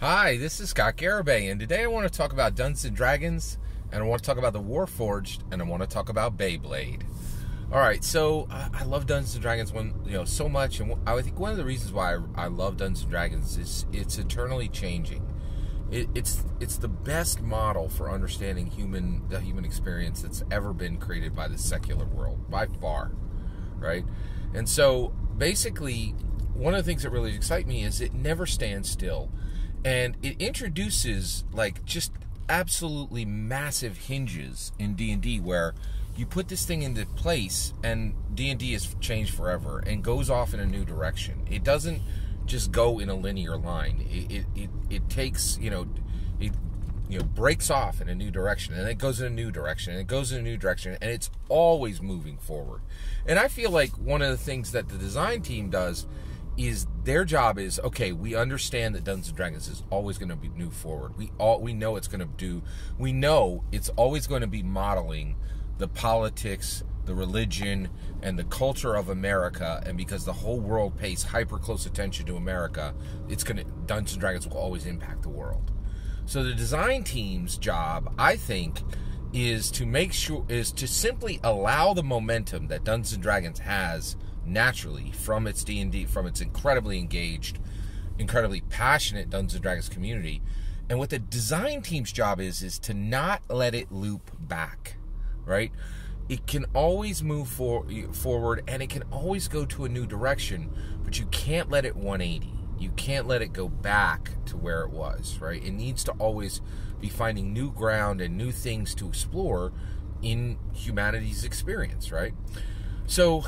Hi, this is Scott Garibay, and today I want to talk about Dungeons & Dragons, and I want to talk about the Warforged, and I want to talk about Beyblade. Alright, so I love Dungeons & Dragons so much, and I think one of the reasons why I love Dungeons & Dragons is it's eternally changing. It's the best model for understanding the human experience that's ever been created by the secular world, by far, right? And so, basically, one of the things that really excite me is it never stands still. And it introduces, just absolutely massive hinges in D&D where you put this thing into place and D&D is changed forever and goes off in a new direction. It doesn't just go in a linear line. It takes, it breaks off in a new direction, and it goes in a new direction, and it goes in a new direction, and it's always moving forward. And I feel like one of the things that the design team does is their job is, okay, we understand that Dungeons & Dragons is always going to be move forward. We know it's always going to be modeling the politics, the religion, and the culture of America, and because the whole world pays hyper close attention to America, Dungeons & Dragons will always impact the world. So the design team's job, I think, is to simply allow the momentum that Dungeons & Dragons has naturally from its D&D, from its incredibly engaged, incredibly passionate Dungeons & Dragons community. And what the design team's job is to not let it loop back, right? It can always move forward, and it can always go to a new direction, but you can't let it 180. You can't let it go back to where it was, right? It needs to always be finding new ground and new things to explore in humanity's experience, right? So,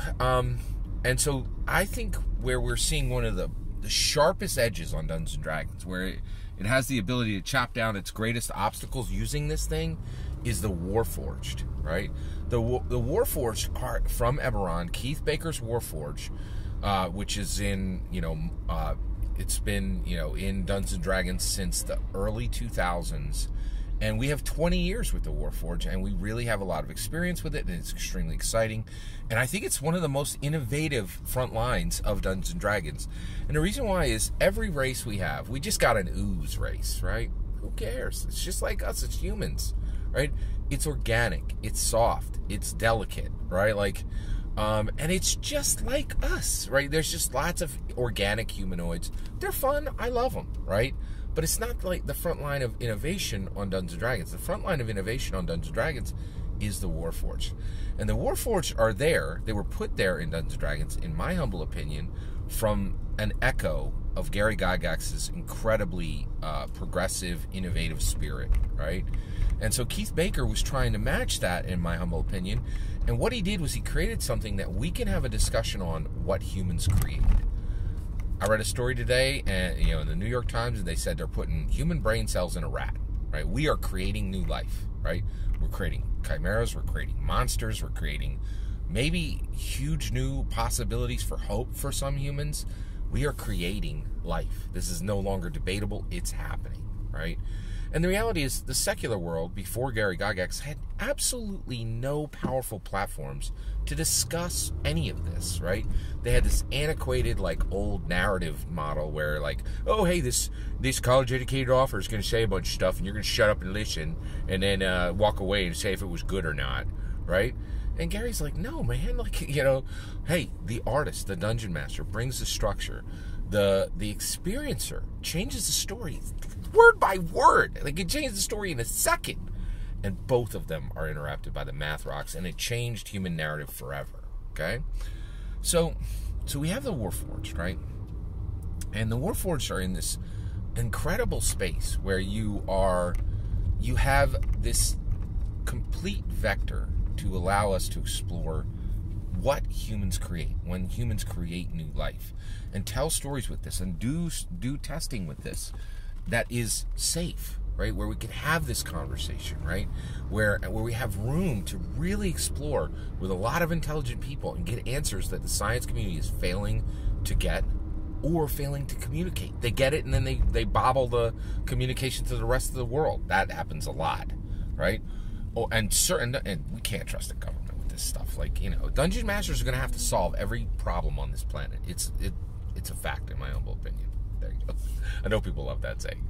and so I think where we're seeing one of the sharpest edges on Dungeons & Dragons, where it has the ability to chop down its greatest obstacles using this thing, is the Warforged, right? The Warforged are from Eberron, Keith Baker's Warforge, which is in, it's been, in Dungeons & Dragons since the early 2000s. And we have 20 years with the Warforge, and we really have a lot of experience with it, and it's extremely exciting. And I think it's one of the most innovative front lines of Dungeons & Dragons. And the reason why is every race we have, we just got an ooze race, right? Who cares? It's just like us, it's humans, right? It's organic, it's soft, it's delicate, right? And it's just like us, right? There's just lots of organic humanoids. They're fun, I love them, right? But it's not like the front line of innovation on Dungeons & Dragons. The front line of innovation on Dungeons & Dragons is the Warforged. And the Warforged are there. They were put there in Dungeons & Dragons, in my humble opinion, from an echo of Gary Gygax's incredibly progressive, innovative spirit, right? And so Keith Baker was trying to match that, in my humble opinion. And what he did was he created something that we can have a discussion on what humans created. I read a story today, and in the New York Times, and they said they're putting human brain cells in a rat. Right? We are creating new life. Right? We're creating chimeras. We're creating monsters. We're creating maybe huge new possibilities for hope for some humans. We are creating life. This is no longer debatable. It's happening. Right? And the reality is, the secular world, before Gary Gygax, had absolutely no powerful platforms to discuss any of this, right? They had this antiquated, old narrative model where, oh, hey, this college-educated author is going to say a bunch of stuff, and you're going to shut up and listen, and then walk away and say if it was good or not, right? And Gary's like, no, man, hey, the artist, the dungeon master, brings the structure. The experiencer changes the story word by word. It changes the story in a second. And both of them are interrupted by the math rocks, and it changed human narrative forever. Okay? So we have the Warforged, right? And the Warforged are in this incredible space where you have this complete vector to allow us to explore what humans create when humans create new life, and tell stories with this, and do testing with this that is safe, right? Where we can have this conversation, right? Where we have room to really explore with a lot of intelligent people and get answers that the science community is failing to get or failing to communicate. They get it, and then they bobble the communication to the rest of the world. That happens a lot, right? Oh, and we can't trust the government with this stuff. Dungeon masters are going to have to solve every problem on this planet. It's a fact, in my humble opinion. There you go. I know people love that saying.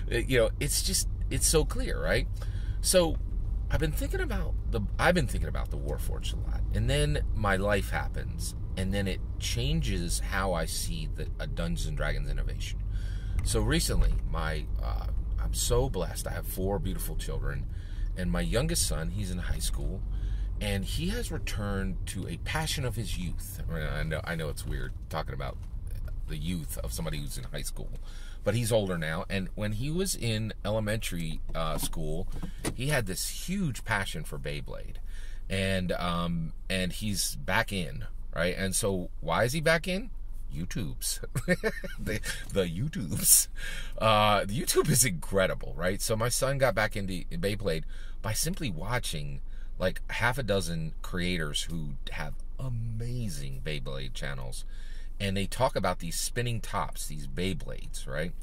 It's so clear, right? So I've been thinking about the Warforged a lot, and then my life happens, and then it changes how I see a Dungeons and Dragons innovation. So recently, I'm so blessed. I have 4 beautiful children, and my youngest son, he's in high school, and he has returned to a passion of his youth. I know it's weird talking about the youth of somebody who's in high school, but he's older now. And when he was in elementary school, he had this huge passion for Beyblade, and he's back in, right? And so why is he back in? YouTubes. the YouTubes. The YouTube is incredible, right? So my son got back into Beyblade by simply watching like half a dozen creators who have amazing Beyblade channels, and they talk about these spinning tops, these Beyblades, right?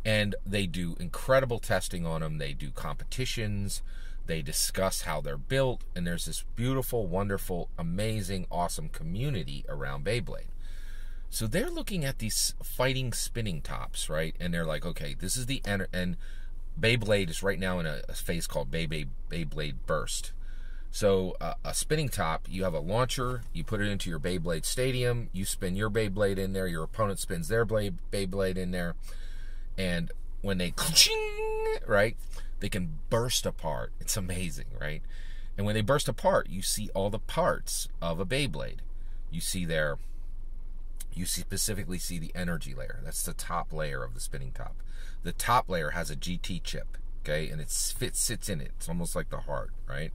And they do incredible testing on them. They do competitions. They discuss how they're built, and there's this beautiful, wonderful, amazing, awesome community around Beyblade. So they're looking at these fighting spinning tops, right? And they're like, okay, this is and Beyblade is right now in a phase called Beyblade Burst. So a spinning top, you have a launcher, you put it into your Beyblade Stadium, you spin your Beyblade in there, your opponent spins their Beyblade in there, and when they right, they can burst apart. It's amazing, right? And when they burst apart, you see all the parts of a Beyblade. You specifically see the energy layer. That's the top layer of the spinning top. The top layer has a GT chip, okay, and it sits in it. It's almost like the heart, right?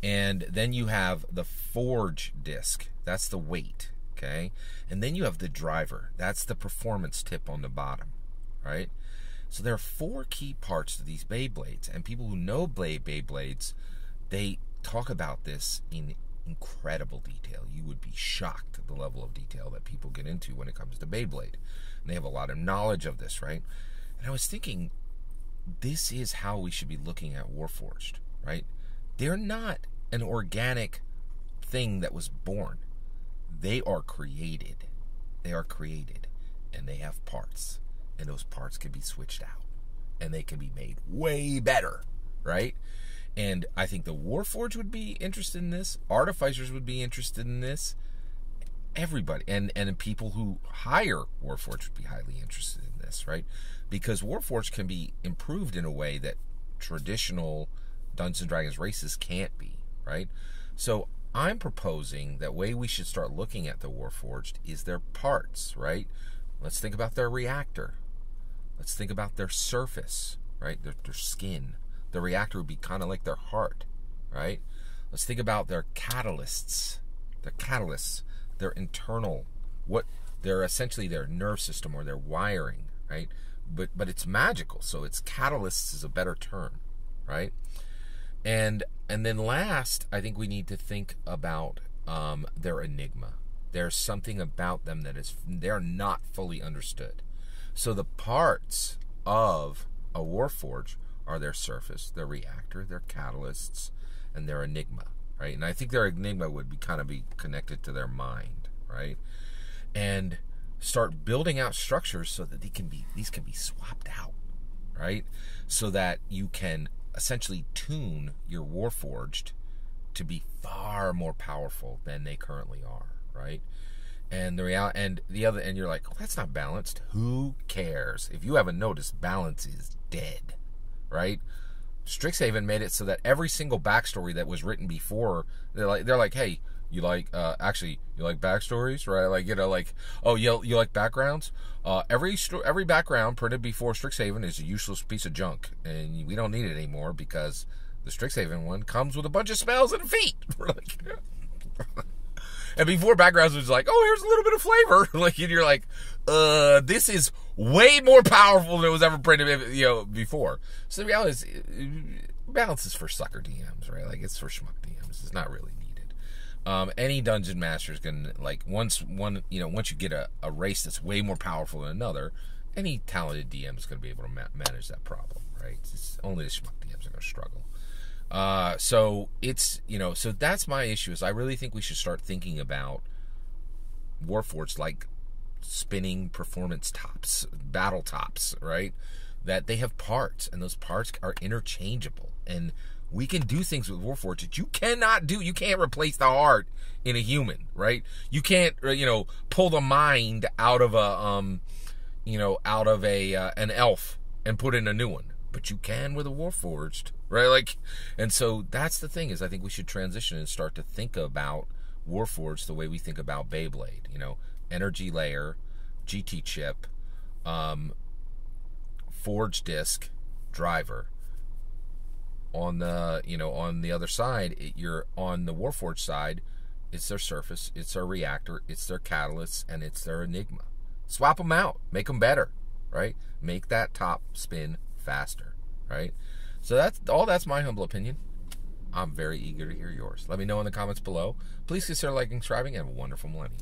And then you have the forge disc. That's the weight, okay? And then you have the driver. That's the performance tip on the bottom, right? So there are 4 key parts to these Beyblades, and people who know Beyblades, they talk about this in incredible detail. You would be shocked at the level of detail that people get into when it comes to Beyblade. And they have a lot of knowledge of this, right? And I was thinking, this is how we should be looking at Warforged, right? They're not an organic thing that was born. They are created. They are created, and they have parts, and those parts can be switched out, and they can be made way better, right? And I think the Warforged would be interested in this. Artificers would be interested in this. Everybody, and people who hire Warforged would be highly interested in this, right? Because Warforged can be improved in a way that traditional Dungeons and Dragons races can't be, right? So I'm proposing that way we should start looking at the Warforged is their parts, right? Let's think about their reactor. Let's think about their surface, right? Their skin. The reactor would be kind of like their heart, right? Let's think about their catalysts. Their internal, they're essentially their nerve system or their wiring, right? But it's magical, so it's catalysts is a better term, right? And then last, I think we need to think about their enigma. There's something about them that they're not fully understood. So the parts of a Warforge are their surface, their reactor, their catalysts, and their enigma, right? And I think their enigma would be connected to their mind, right? And start building out structures so that these can be swapped out, right? So that you can essentially tune your Warforged to be far more powerful than they currently are, right? And and you're like, oh, that's not balanced. Who cares? If you haven't noticed, balance is dead, right? Strixhaven made it so that every single backstory that was written before, they're like, hey, you like backstories, right? Like, oh, you like backgrounds? Every background printed before Strixhaven is a useless piece of junk, and we don't need it anymore because the Strixhaven one comes with a bunch of spells and a feat. And before backgrounds was like, oh, here's a little bit of flavor. And you're like, this is way more powerful than it was ever printed, before. So the reality is, balance is for sucker DMs, right? It's for schmuck DMs. It's not really needed. Any dungeon master is gonna once you get a race that's way more powerful than another, any talented DM is gonna be able to manage that problem, right? It's only the schmuck DMs are gonna struggle. So that's my issue. Is I really think we should start thinking about Warforged like spinning performance tops, battle tops, right? That they have parts, and those parts are interchangeable. And we can do things with Warforge that you cannot do. You can't replace the heart in a human, right? You can't, pull the mind out of an elf and put in a new one. But you can with a Warforged, right? Like, and so that's the thing, is I think we should transition and start to think about Warforged the way we think about Beyblade. Energy layer, GT chip, forge disc, driver. On the other side, you're on the Warforged side, it's their surface, it's their reactor, it's their catalyst, and it's their enigma. Swap them out, make them better, right? Make that top spin faster, right? So that's my humble opinion. I'm very eager to hear yours. Let me know in the comments below. Please consider liking, subscribing, and have a wonderful millennium.